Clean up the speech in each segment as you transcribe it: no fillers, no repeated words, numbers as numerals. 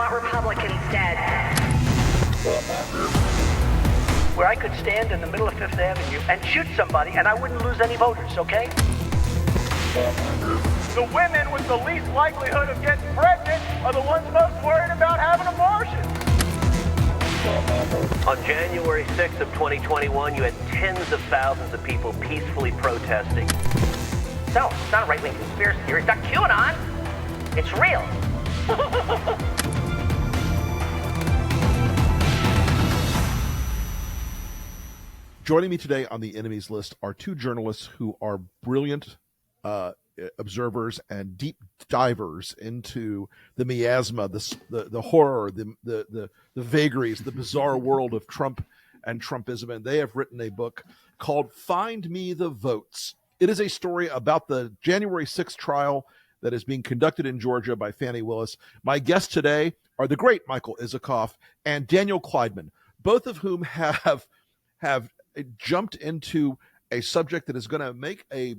want Republicans dead. Where I could stand in the middle of Fifth Avenue and shoot somebody and I wouldn't lose any voters, okay? The women with the least likelihood of getting pregnant are the ones most worried about having abortions. On January 6th of 2021, you had tens of thousands of people peacefully protesting. So, it's not a right-wing conspiracy theory. It's not QAnon. It's real. Joining me today on the enemies list are two journalists who are brilliant observers and deep divers into the miasma, the horror, the vagaries, the bizarre world of Trump and Trumpism. And they have written a book called Find Me the Votes. It is a story about the January 6th trial that is being conducted in Georgia by Fani Willis. My guests today are the great Michael Isikoff and Daniel Klaidman, both of whom have jumped into a subject that is going to make a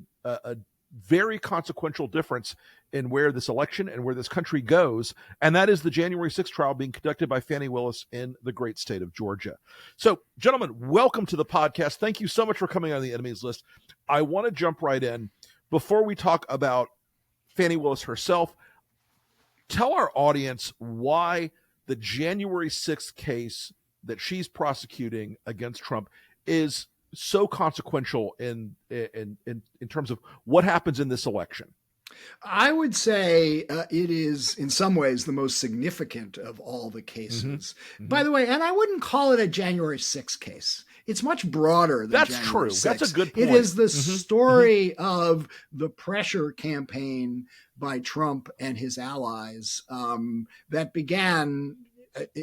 very consequential difference in where this election and where this country goes, and that is the January 6th trial being conducted by Fani Willis in the great state of Georgia. So, gentlemen, welcome to the podcast. Thank you so much for coming on the enemies list. I want to jump right in. Before we talk about Fani Willis herself, tell our audience why the January 6th case that she's prosecuting against Trump is so consequential in terms of what happens in this election. I would say it is, in some ways, the most significant of all the cases. Mm-hmm. By the way, and I wouldn't call it a January 6th case. It's much broader than That's January true. 6th. That's a good point. It is the story of the pressure campaign by Trump and his allies that began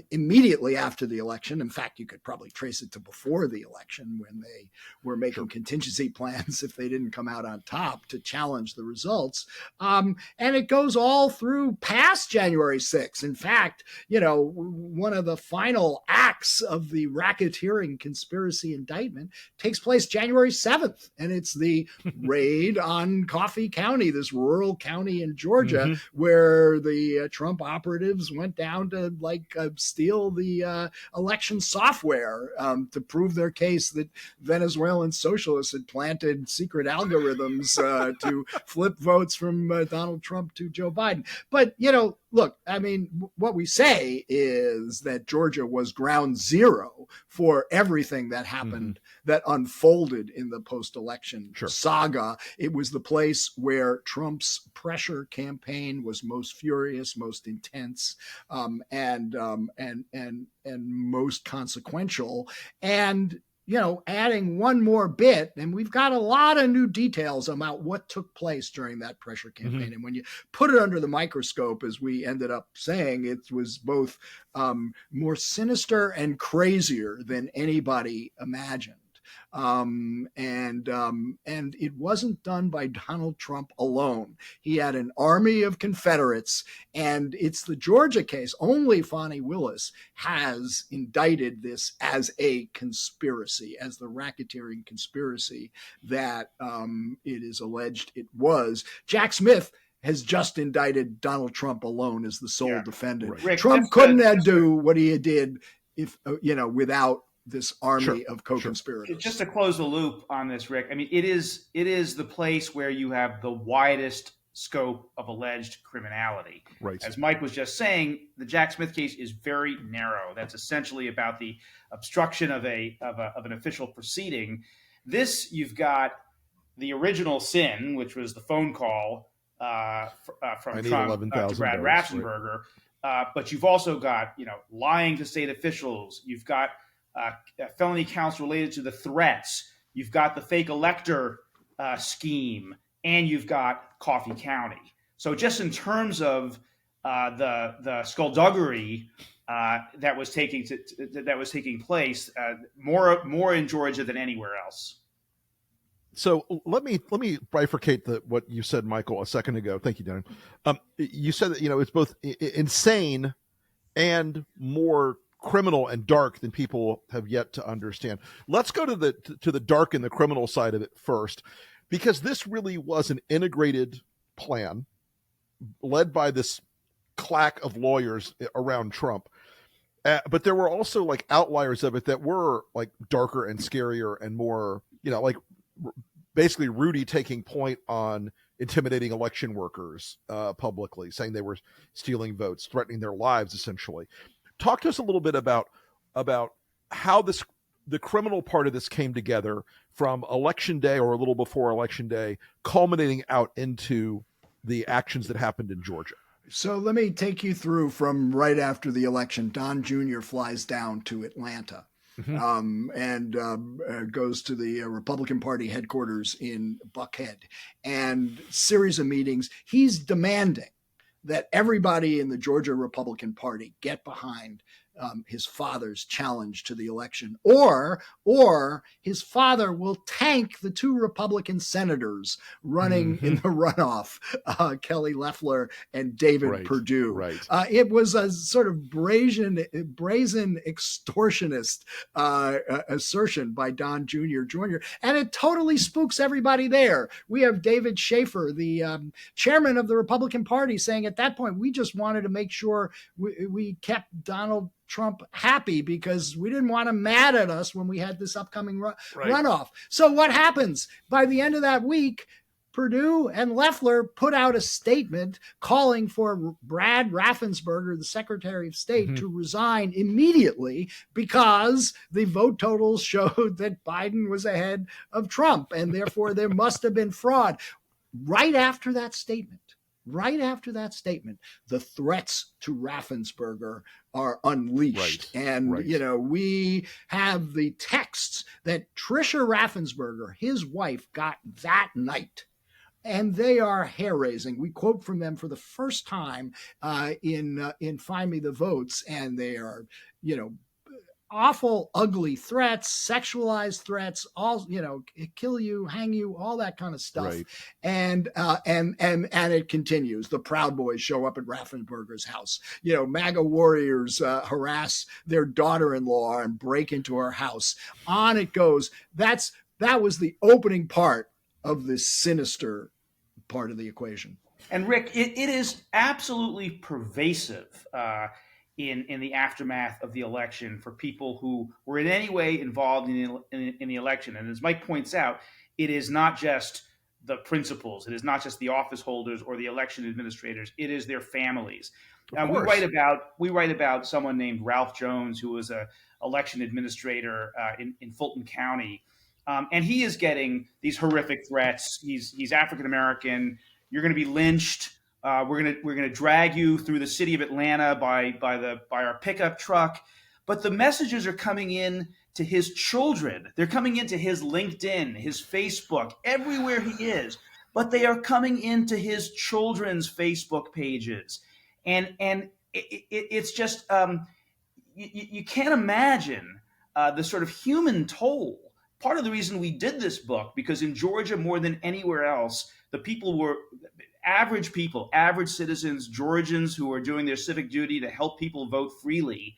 immediately after the election. In fact, you could probably trace it to before the election when they were making contingency plans if they didn't come out on top to challenge the results. And it goes all through past January 6th. In fact, one of the final acts of the racketeering conspiracy indictment takes place January 7th. And it's the raid on Coffee County, this rural county in Georgia, where the Trump operatives went down to steal the election software to prove their case that Venezuelan socialists had planted secret algorithms to flip votes from Donald Trump to Joe Biden. But, look, I mean, what we say is that Georgia was ground zero for everything that happened, that unfolded in the post-election saga. It was the place where Trump's pressure campaign was most furious, most intense, and most consequential. And adding one more bit, and we've got a lot of new details about what took place during that pressure campaign. And when you put it under the microscope, as we ended up saying, it was both more sinister and crazier than anybody imagined. And it wasn't done by Donald Trump alone. He had an army of Confederates, and it's the Georgia case. Only Fani Willis has indicted this as a conspiracy, as the racketeering conspiracy that it is alleged it was. Jack Smith has just indicted Donald Trump alone as the sole defendant. Right. Rick, Trump couldn't do what he did if without this army of co-conspirators. Just to close the loop on this, Rick, I mean, it is the place where you have the widest scope of alleged criminality. Right. As Mike was just saying, the Jack Smith case is very narrow. That's essentially about the obstruction of an official proceeding. This, you've got the original sin, which was the phone call from Trump to Brad Raffensperger. Right. But you've also got, lying to state officials. You've got felony counts related to the threats. You've got the fake elector scheme, and you've got Coffee County. So just in terms of the skullduggery that was taking place, more in Georgia than anywhere else. So let me bifurcate what you said, Michael, a second ago. Thank you, Darren. You said that it's both insane and more criminal and dark than people have yet to understand. Let's go to the dark and the criminal side of it first, because this really was an integrated plan led by this claque of lawyers around Trump. But there were also like outliers of it that were like darker and scarier and more, like basically Rudy taking point on intimidating election workers publicly, saying they were stealing votes, threatening their lives, essentially. Talk to us a little bit about how the criminal part of this came together from Election Day or a little before Election Day, culminating out into the actions that happened in Georgia. So let me take you through from right after the election. Don Jr. flies down to Atlanta and goes to the Republican Party headquarters in Buckhead, and series of meetings. He's demanding that everybody in the Georgia Republican Party get behind his father's challenge to the election, or his father will tank the two Republican senators running in the runoff, Kelly Loeffler and David Perdue. Right. It was a sort of brazen extortionist assertion by Don Jr., and it totally spooks everybody there. We have David Schaefer, the chairman of the Republican Party, saying at that point, we just wanted to make sure we kept Donald Trump happy because we didn't want him mad at us when we had this upcoming runoff. So what happens? By the end of that week, Perdue and Loeffler put out a statement calling for Brad Raffensperger, the Secretary of State, to resign immediately because the vote totals showed that Biden was ahead of Trump, and therefore there must have been fraud. Right after that statement, the threats to Raffensperger are unleashed. We have the texts that Tricia Raffensperger, his wife, got that night. And they are hair-raising. We quote from them for the first time in Find Me the Votes, and they are, awful, ugly threats, sexualized threats, all, kill you, hang you, all that kind of stuff. Right. And it continues. The Proud Boys show up at Raffensperger's house. MAGA warriors harass their daughter-in-law and break into her house. On it goes. That was the opening part of this sinister part of the equation. And Rick, it is absolutely pervasive in the aftermath of the election for people who were in any way involved in the election. And as Mike points out, it is not just the principals, it is not just the office holders or the election administrators, it is their families. We write about someone named Ralph Jones, who was an election administrator in Fulton County. And he is getting these horrific threats. He's African American. You're going to be lynched. We're gonna drag you through the city of Atlanta by our pickup truck. But the messages are coming in to his children. They're coming into his LinkedIn, his Facebook, everywhere he is. But they are coming into his children's Facebook pages, and it's just you can't imagine the sort of human toll. Part of the reason we did this book, because in Georgia, more than anywhere else, the people were average people, average citizens, Georgians who are doing their civic duty to help people vote freely,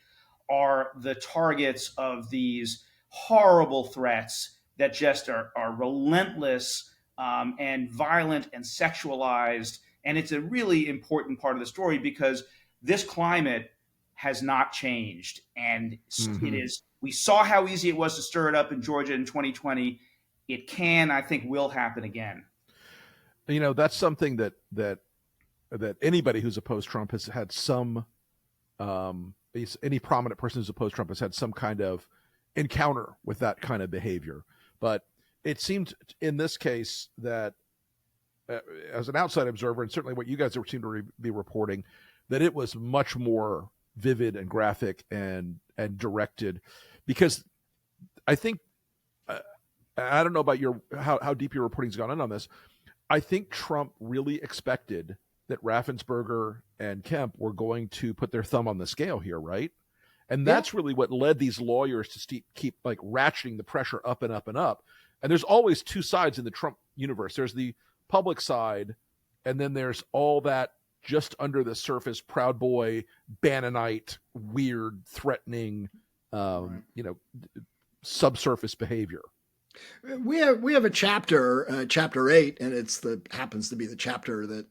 are the targets of these horrible threats that just are relentless and violent and sexualized. And it's a really important part of the story because this climate has not changed. And it is. We saw how easy it was to stir it up in Georgia in 2020. It can, I think, will happen again. That's something that anybody who's opposed Trump has had some, any prominent person who's opposed Trump has had some kind of encounter with that kind of behavior. But it seemed in this case that, as an outside observer, and certainly what you guys seem to be reporting, that it was much more vivid and graphic and directed. Because I think, I don't know about how deep your reporting's gone in on this. I think Trump really expected that Raffensperger and Kemp were going to put their thumb on the scale here, right? And that's really what led these lawyers to keep like ratcheting the pressure up and up and up. And there's always two sides in the Trump universe. There's the public side, and then there's all that just under the surface, Proud Boy, Bannonite, weird, threatening, subsurface behavior. We have a chapter, chapter 8, and happens to be the chapter that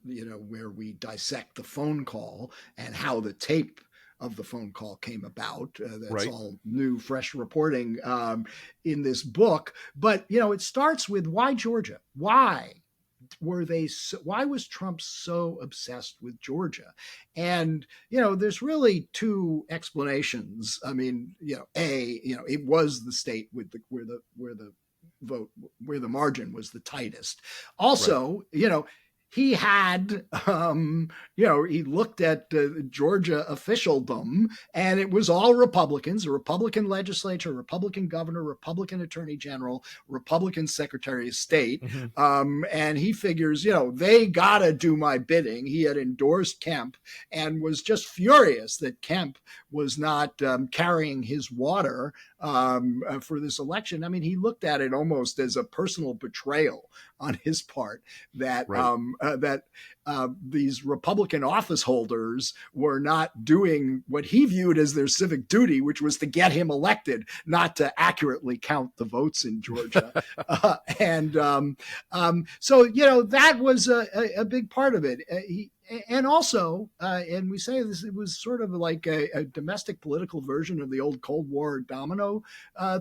where we dissect the phone call and how the tape of the phone call came about. That's Right. all new, fresh reporting in this book. But it starts with why Georgia? Why was Trump so obsessed with Georgia? And there's really two explanations. I mean, it was the state with where the vote, where the margin was the tightest. Also, right. He had, he looked at Georgia officialdom, and it was all Republicans, a Republican legislature, Republican governor, Republican attorney general, Republican secretary of state. Mm-hmm. And he figures, they got to do my bidding. He had endorsed Kemp and was just furious that Kemp was not carrying his water for this election. I mean, he looked at it almost as a personal betrayal on his part that right. These Republican office holders were not doing what he viewed as their civic duty, which was to get him elected, not to accurately count the votes in Georgia. So that was a big part of it. And also, and we say this, it was sort of like a domestic political version of the old Cold War domino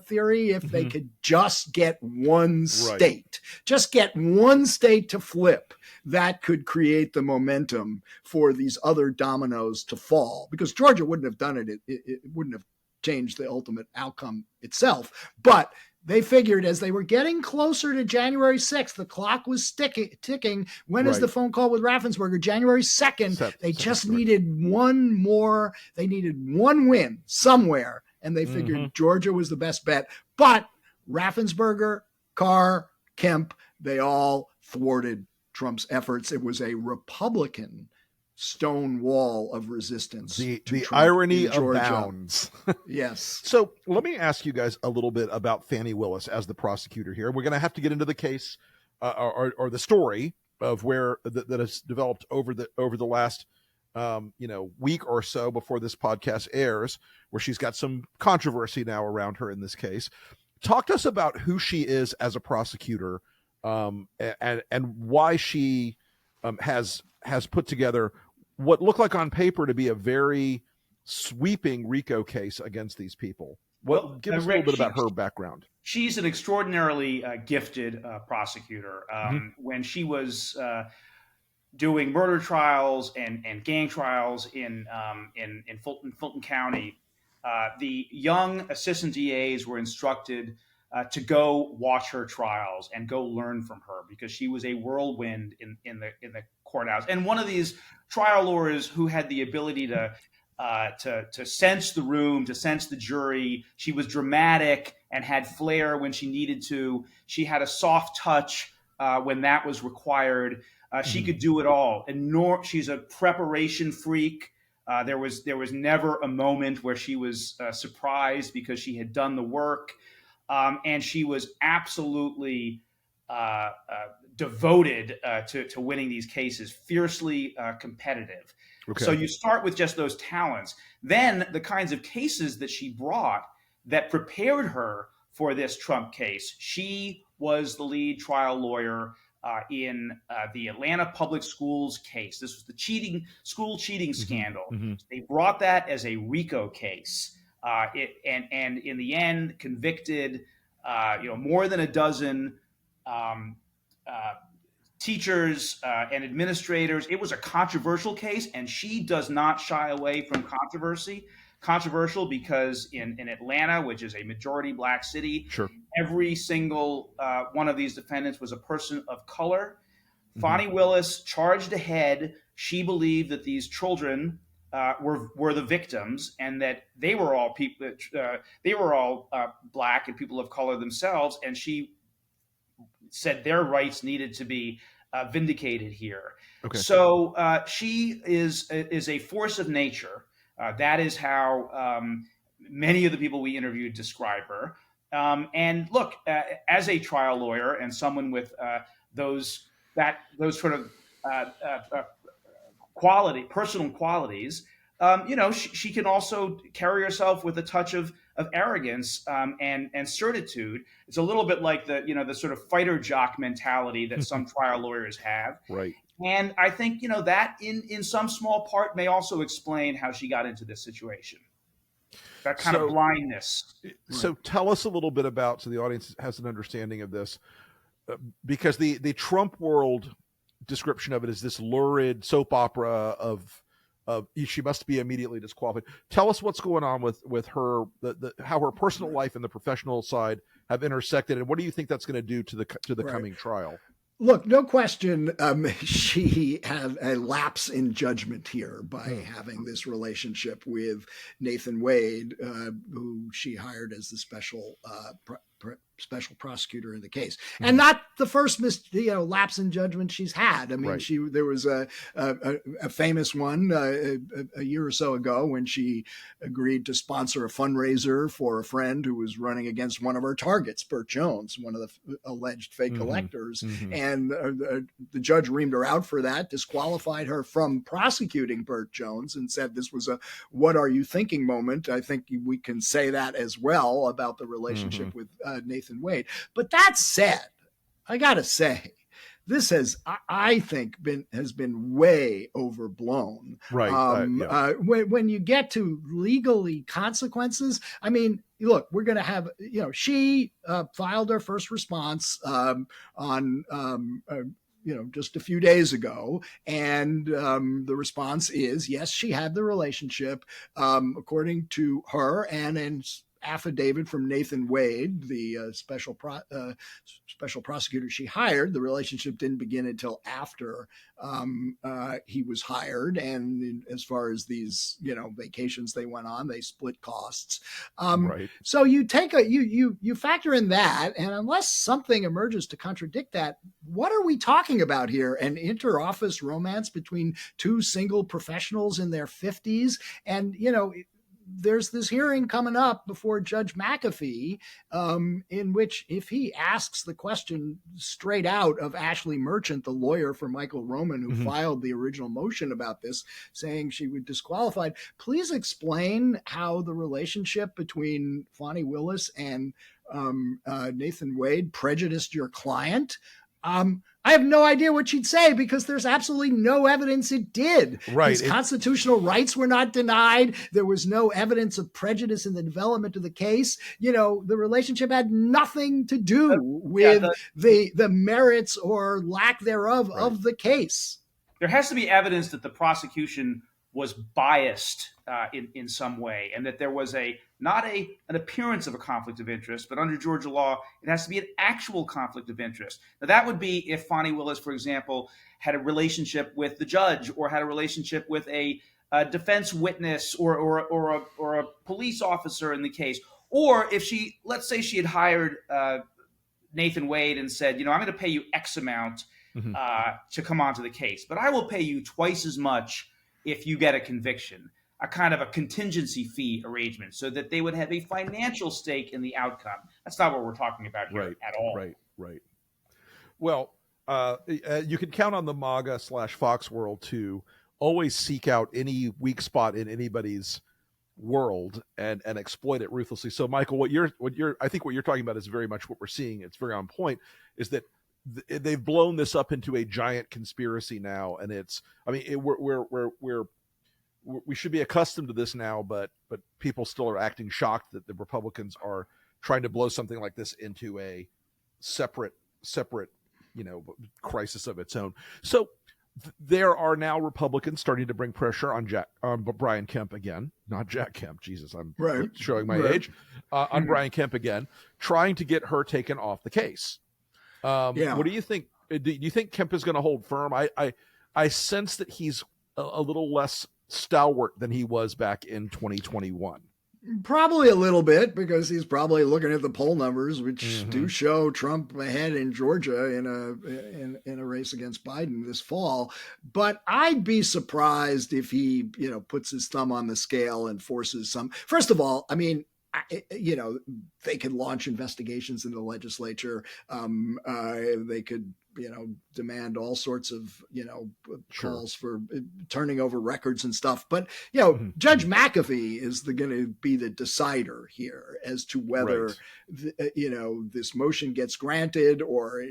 theory. If they could just get one state, just get one state to flip, that could create the momentum for these other dominoes to fall. Because Georgia wouldn't have done it. It wouldn't have changed the ultimate outcome itself. But they figured as they were getting closer to January 6th, the clock was ticking. When is the phone call with Raffensperger? January 2nd. They just needed one more. They needed one win somewhere. And they figured Georgia was the best bet. But Raffensperger, Carr, Kemp, they all thwarted Trump's efforts. It was a Republican stone wall of resistance. The irony abounds. Yes. So let me ask you guys a little bit about Fani Willis as the prosecutor here. We're going to have to get into the case or the story of where that has developed over the last week or so before this podcast airs, where she's got some controversy now around her in this case. Talk to us about who she is as a prosecutor, and why she has put together what looked like on paper to be a very sweeping RICO case against these people. Give us a little bit about her background. She's an extraordinarily gifted prosecutor. When she was doing murder trials and gang trials in Fulton County, the young assistant DAs were instructed to go watch her trials and go learn from her, because she was a whirlwind in the courthouse, and one of these trial lawyers who had the ability to sense the room, to sense the jury. She was dramatic and had flair when she needed to. She had a soft touch when that was required. She could do it all. And she's a preparation freak. There was never a moment where she was surprised because she had done the work. And she was absolutely devoted to winning these cases, fiercely competitive. Okay. So you start with just those talents. Then the kinds of cases that she brought that prepared her for this Trump case. She was the lead trial lawyer in the Atlanta public schools case. This was the school cheating scandal. They brought that as a RICO case. And in the end convicted more than a dozen teachers and administrators. It was a controversial case, and she does not shy away from controversy. Controversial because in Atlanta, which is a majority black city, every single one of these defendants was a person of color. Fani Willis charged ahead. She believed that these children were the victims, and that they were all people. They were all black and people of color themselves, and she said their rights needed to be vindicated here. Okay. So she is a force of nature. That is how many of the people we interviewed describe her. And look, as a trial lawyer and someone with those sort of personal qualities, she can also carry herself with a touch of arrogance and certitude. It's a little bit like the sort of fighter jock mentality that some trial lawyers have. Right. And I think, that in some small part may also explain how she got into this situation. That kind of blindness. So tell us a little bit about, so the audience has an understanding of this, because the Trump world description of it is this lurid soap opera of she must be immediately disqualified. Tell us what's going on with her, how her personal life and the professional side have intersected, and what do you think that's going to do to the coming trial? Look, no question, she had a lapse in judgment here by having this relationship with Nathan Wade, who she hired as the special prosecutor in the case, and not the first lapse in judgment she's had. I mean, right. There was a famous one a year or so ago when she agreed to sponsor a fundraiser for a friend who was running against one of her targets, Burt Jones, one of the alleged fake electors, and the judge reamed her out for that, disqualified her from prosecuting Burt Jones, and said this was a "what are you thinking" moment. I think we can say that as well about the relationship with Nathan Wade. But that said, I gotta say, this has, I think, has been way overblown. Right. When you get to legally consequences, I mean, look, we're going to have, she filed her first response on just a few days ago. And the response is, yes, she had the relationship, according to her, and in affidavit from Nathan Wade, the special prosecutor she hired. The relationship didn't begin until after he was hired, and as far as these vacations they went on, they split costs. Right. So you take you factor in that, and unless something emerges to contradict that, what are we talking about here? An inter-office romance between two single professionals in their 50s, and there's this hearing coming up before Judge McAfee, in which if he asks the question straight out of Ashley Merchant, the lawyer for Michael Roman, who filed the original motion about this, saying she was disqualified, please explain how the relationship between Fani Willis and Nathan Wade prejudiced your client. I have no idea what she'd say, because there's absolutely no evidence it did. Right. His constitutional rights were not denied. There was no evidence of prejudice in the development of the case. The relationship had nothing to do with the merits or lack thereof of the case. There has to be evidence that the prosecution was biased in some way, and that there was not an appearance of a conflict of interest, but under Georgia law, it has to be an actual conflict of interest. Now, that would be if Fani Willis, for example, had a relationship with the judge, or had a relationship with a defense witness or a police officer in the case, or if let's say she had hired Nathan Wade and said, I'm going to pay you X amount to come onto the case, but I will pay you twice as much if you get a conviction, a kind of a contingency fee arrangement, so that they would have a financial stake in the outcome. That's not what we're talking about here at all. Right. Well, you can count on the MAGA/Fox world to always seek out any weak spot in anybody's world and exploit it ruthlessly. So, Michael, I think what you're talking about is very much what we're seeing. It's very on point. Is that they've blown this up into a giant conspiracy now, and we should be accustomed to this now, but people still are acting shocked that the Republicans are trying to blow something like this into a separate crisis of its own. So there are now Republicans starting to bring pressure on Brian Kemp again, not Jack Kemp. Jesus, I'm showing my age. On Brian Kemp again, trying to get her taken off the case. What do you think? Do you think Kemp is going to hold firm? I sense that he's a little less stalwart than he was back in 2021. Probably a little bit, because he's probably looking at the poll numbers, which do show Trump ahead in Georgia in a race against Biden this fall. But I'd be surprised if he, puts his thumb on the scale and forces some. First of all, I mean, they could launch investigations in the legislature. They could demand all sorts of, Sure. calls for turning over records and stuff. But, Mhm. Judge McAfee is going to be the decider here as to whether, Right. this motion gets granted, or,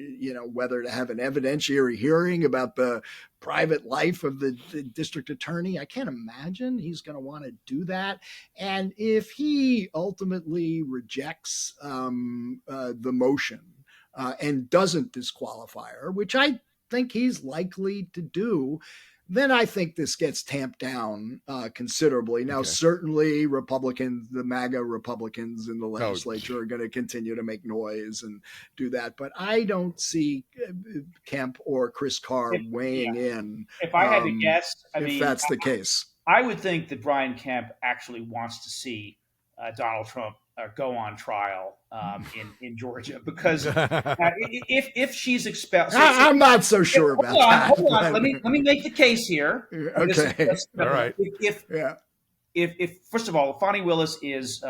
whether to have an evidentiary hearing about the private life of the district attorney. I can't imagine he's going to want to do that. And if he ultimately rejects the motion, and doesn't disqualify her, which I think he's likely to do, then I think this gets tamped down considerably. Now, Okay. certainly the MAGA Republicans in the legislature are going to continue to make noise and do that. But I don't see Kemp or Chris Carr weighing in. If I had to guess, if that's the case. I would think that Brian Kemp actually wants to see Donald Trump go on trial in Georgia, because if she's expelled, I'm not so sure about that. Hold on. Let me make the case here. Okay. All right. If first of all, Fani Willis is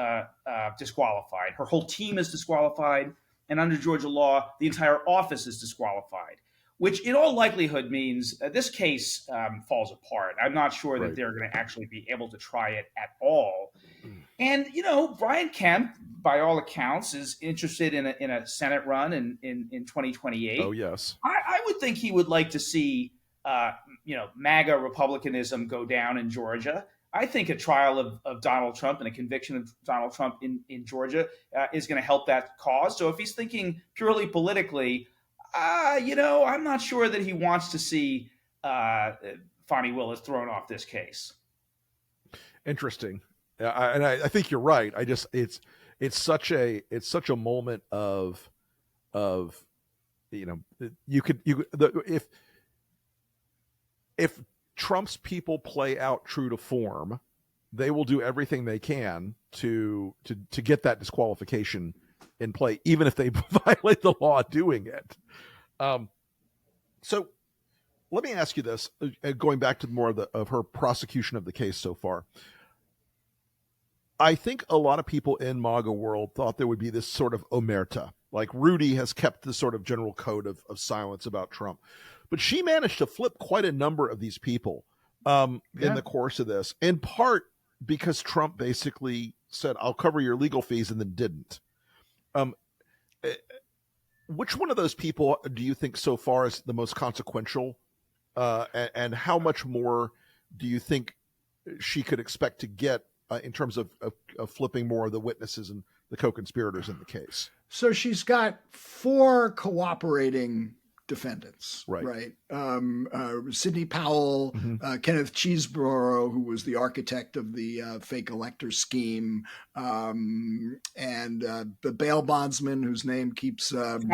disqualified, her whole team is disqualified, and under Georgia law, the entire office is disqualified, which in all likelihood means this case falls apart. I'm not sure that they're going to actually be able to try it at all. And, Brian Kemp, by all accounts, is interested in a Senate run in 2028. Oh, yes. I would think he would like to see, MAGA Republicanism go down in Georgia. I think a trial of Donald Trump and a conviction of Donald Trump in Georgia is going to help that cause. So if he's thinking purely politically, I'm not sure that he wants to see Fani Willis thrown off this case. Interesting. I think you're right. It's such a moment of if Trump's people play out true to form, they will do everything they can to get that disqualification in play, even if they violate the law doing it. So let me ask you this, going back to more of her prosecution of the case so far. I think a lot of people in MAGA world thought there would be this sort of omerta, like Rudy has kept the sort of general code of silence about Trump. But she managed to flip quite a number of these people in the course of this, in part because Trump basically said, I'll cover your legal fees, and then didn't. Which one of those people do you think so far is the most consequential? And how much more do you think she could expect to get in terms of flipping more of the witnesses and the co-conspirators in the case? So she's got 4 cooperating defendants, right? Sidney Powell, Kenneth Cheeseborough, who was the architect of the fake elector scheme, and the bail bondsman whose name keeps Scott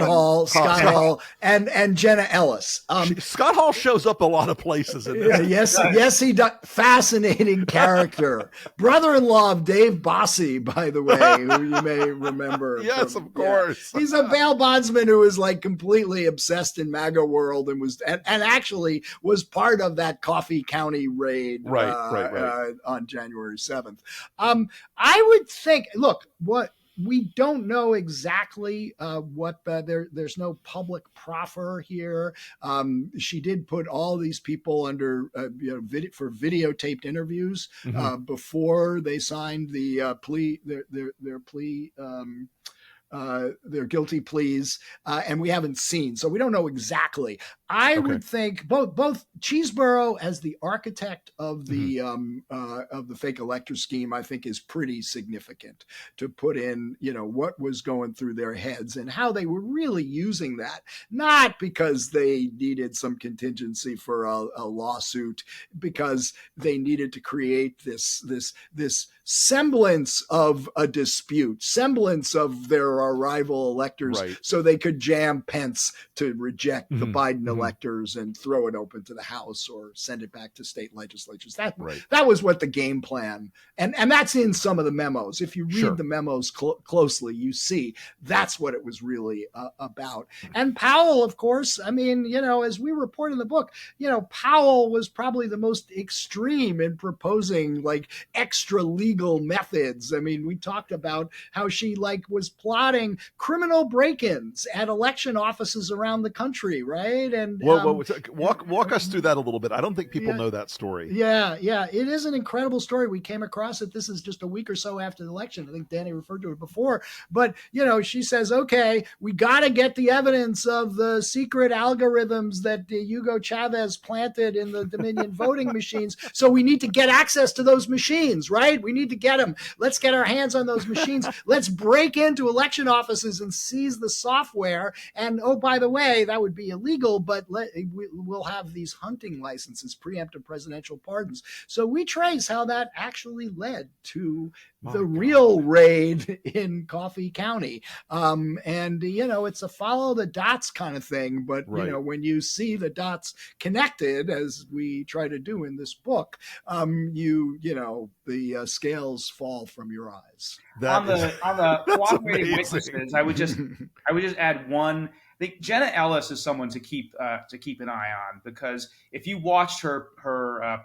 Hall, and Jenna Ellis. Scott Hall shows up a lot of places. Yes, he does. Fascinating character. Brother-in-law of Dave Bossie, by the way, who you may remember. Yes, of course. He's a bail bondsman who is like completely obsessed in MAGA world and actually was part of that Coffee County raid on January 7th. I would think, look, what we don't know exactly what there's no public proffer here. She did put all these people under for videotaped interviews before they signed the plea, their plea. Their guilty pleas, and we haven't seen, so we don't know exactly. I would think both Cheeseborough as the architect of the fake elector scheme, I think, is pretty significant to put in, what was going through their heads and how they were really using that, not because they needed some contingency for a lawsuit, because they needed to create this semblance of a dispute, semblance of their rival electors, so they could jam Pence to reject the Biden electors and throw it open to the House or send it back to state legislatures. That was what the game plan, and that's in some of the memos. If you read the memos closely, you see that's what it was really about. And Powell, of course, I mean, as we report in the book, Powell was probably the most extreme in proposing like extra legal illegal methods. I mean, we talked about how she was plotting criminal break-ins at election offices around the country, right? And walk us through that a little bit. I don't think people know that story. Yeah, it is an incredible story. We came across it. This is just a week or so after the election. I think Danny referred to it before. But, she says, okay, we got to get the evidence of the secret algorithms that Hugo Chavez planted in the Dominion voting machines. So we need to get access to those machines, right? We need to get them. Let's get our hands on those machines. Let's break into election offices and seize the software. And, oh, by the way, that would be illegal, but we'll have these hunting licenses, preemptive presidential pardons. So we trace how that actually led to the real raid in Coffee County. It's a follow the dots kind of thing. But, when you see the dots connected, as we try to do in this book, the scales fall from your eyes. On the cooperating witnesses, I would just add one. I think Jenna Ellis is someone to keep an eye on, because if you watched her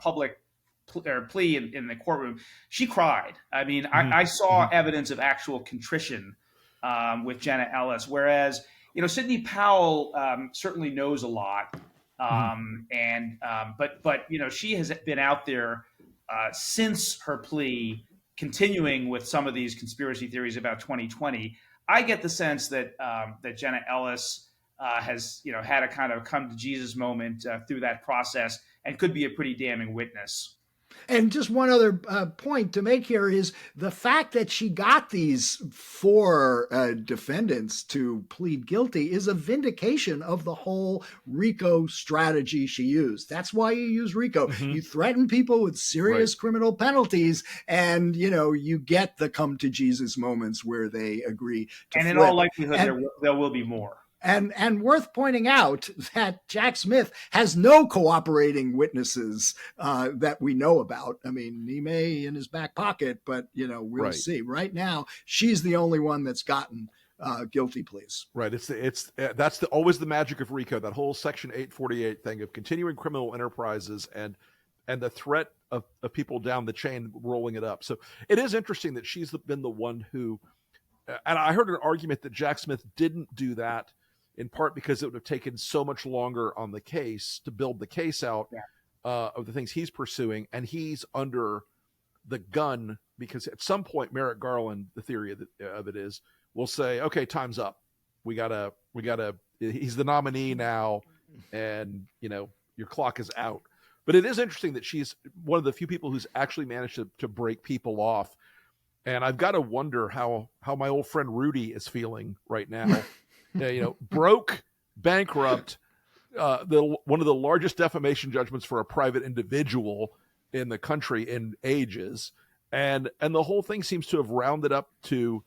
public plea in the courtroom, she cried. I mean, I saw evidence of actual contrition with Jenna Ellis, whereas Sidney Powell certainly knows a lot, but she has been out there since her plea, continuing with some of these conspiracy theories about 2020. I get the sense that Jenna Ellis has had a kind of come to Jesus moment through that process, and could be a pretty damning witness. And just one other point to make here is the fact that she got these 4 defendants to plead guilty is a vindication of the whole RICO strategy she used. That's why you use RICO. You threaten people with serious criminal penalties, and you get the come to Jesus moments where they agree to and flip. In all likelihood, there will be more. And worth pointing out that Jack Smith has no cooperating witnesses that we know about. I mean, he may in his back pocket, but we'll see. Right now, she's the only one that's gotten guilty pleas. Right. That's always the magic of RICO. That whole Section 848 thing of continuing criminal enterprises and the threat of people down the chain rolling it up. So it is interesting that she's been the one who. And I heard an argument that Jack Smith didn't do that, in part because it would have taken so much longer on the case to build the case out of the things he's pursuing. And he's under the gun because at some point, Merrick Garland, the theory of it is, will say, okay, time's up. We gotta, he's the nominee now. And, your clock is out. But it is interesting that she's one of the few people who's actually managed to break people off. And I've got to wonder how my old friend Rudy is feeling right now. Broke, bankrupt, one of the largest defamation judgments for a private individual in the country in ages, and the whole thing seems to have rounded up to,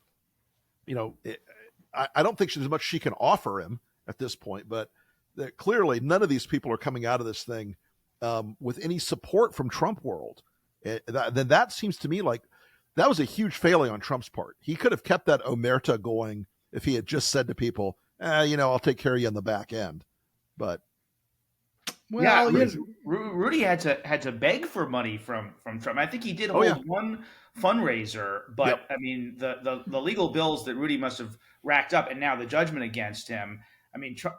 I don't think there's much she can offer him at this point, but clearly none of these people are coming out of this thing with any support from Trump world. Then that seems to me like that was a huge failing on Trump's part. He could have kept that omerta going if he had just said to people, I'll take care of you on the back end. But Rudy had to beg for money from Trump. I think he did hold one fundraiser, but I mean the legal bills that Rudy must have racked up, and now the judgment against him. I mean, Trump,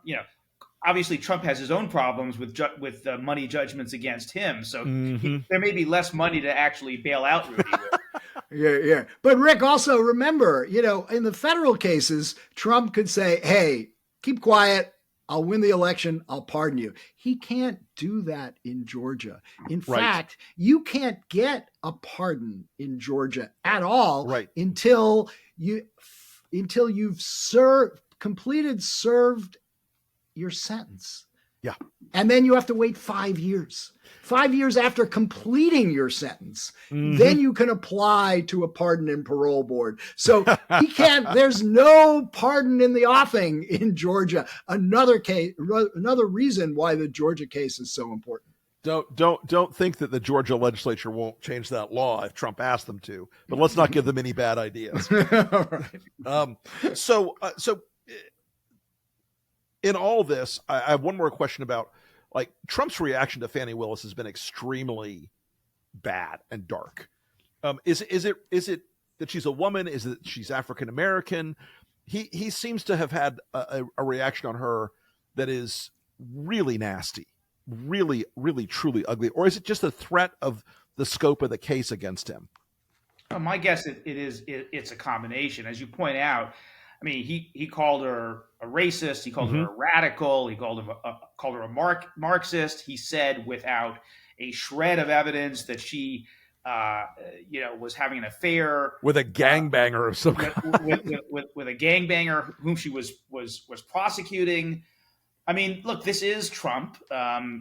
obviously Trump has his own problems with money judgments against him, so there may be less money to actually bail out Rudy with. Yeah. But Rick, also remember, in the federal cases, Trump could say, hey, keep quiet. I'll win the election. I'll pardon you. He can't do that in Georgia. In fact, you can't get a pardon in Georgia at all until you've served your sentence. Yeah. And then you have to wait 5 years. 5 years after completing your sentence, then you can apply to a pardon and parole board. So he can't, there's no pardon in the offing in Georgia. Another reason why the Georgia case is so important. Don't think that the Georgia legislature won't change that law if Trump asks them to, but let's not give them any bad ideas. So in all this, I have one more question about Trump's reaction to Fani Willis has been extremely bad and dark. Is it that she's a woman? Is it that she's African American? He seems to have had a reaction on her that is really nasty, really, really, truly ugly. Or is it just a threat of the scope of the case against him? My guess it's a combination. As you point out, I mean, he called her a racist. He called her a radical. He called her a Marxist. He said without a shred of evidence that she, was having an affair with a gangbanger of some kind. with a gangbanger whom she was prosecuting. I mean, look, this is Trump.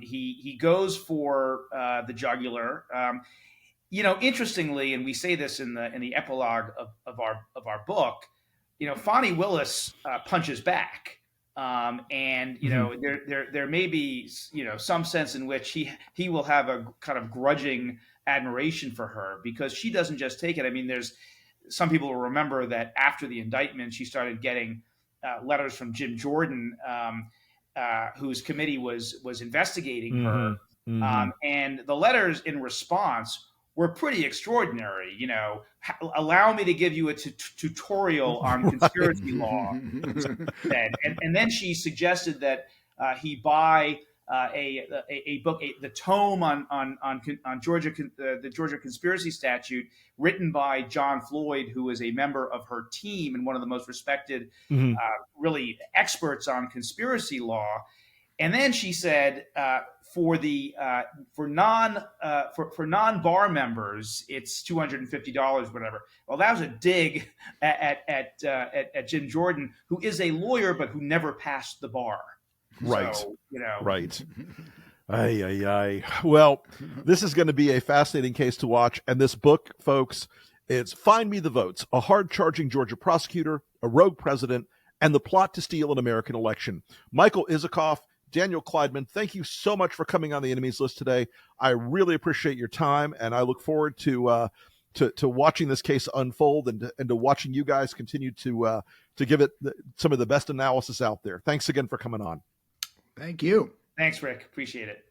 He goes for the jugular. Interestingly, and we say this in the epilogue of our book, Fani Willis punches back, and there may be some sense in which he will have a kind of grudging admiration for her because she doesn't just take it. I mean, there's some people will remember that after the indictment, she started getting letters from Jim Jordan, whose committee was investigating her, and the letters in response were pretty extraordinary. Allow me to give you a tutorial on conspiracy law. And then she suggested that he buy a book, the tome on Georgia, the Georgia conspiracy statute, written by John Floyd, who is a member of her team and one of the most respected, really experts on conspiracy law. And then she said, for non-bar members, it's $250, whatever. Well, that was a dig at Jim Jordan, who is a lawyer but who never passed the bar. Right. So, Right. Well, this is going to be a fascinating case to watch. And this book, folks, it's Find Me the Votes, a hard-charging Georgia prosecutor, a rogue president, and the plot to steal an American election. Michael Isikoff, Daniel Klaidman, thank you so much for coming on the Enemies List today. I really appreciate your time, and I look forward to watching this case unfold and to watching you guys continue to give it some of the best analysis out there. Thanks again for coming on. Thank you. Thanks, Rick. Appreciate it.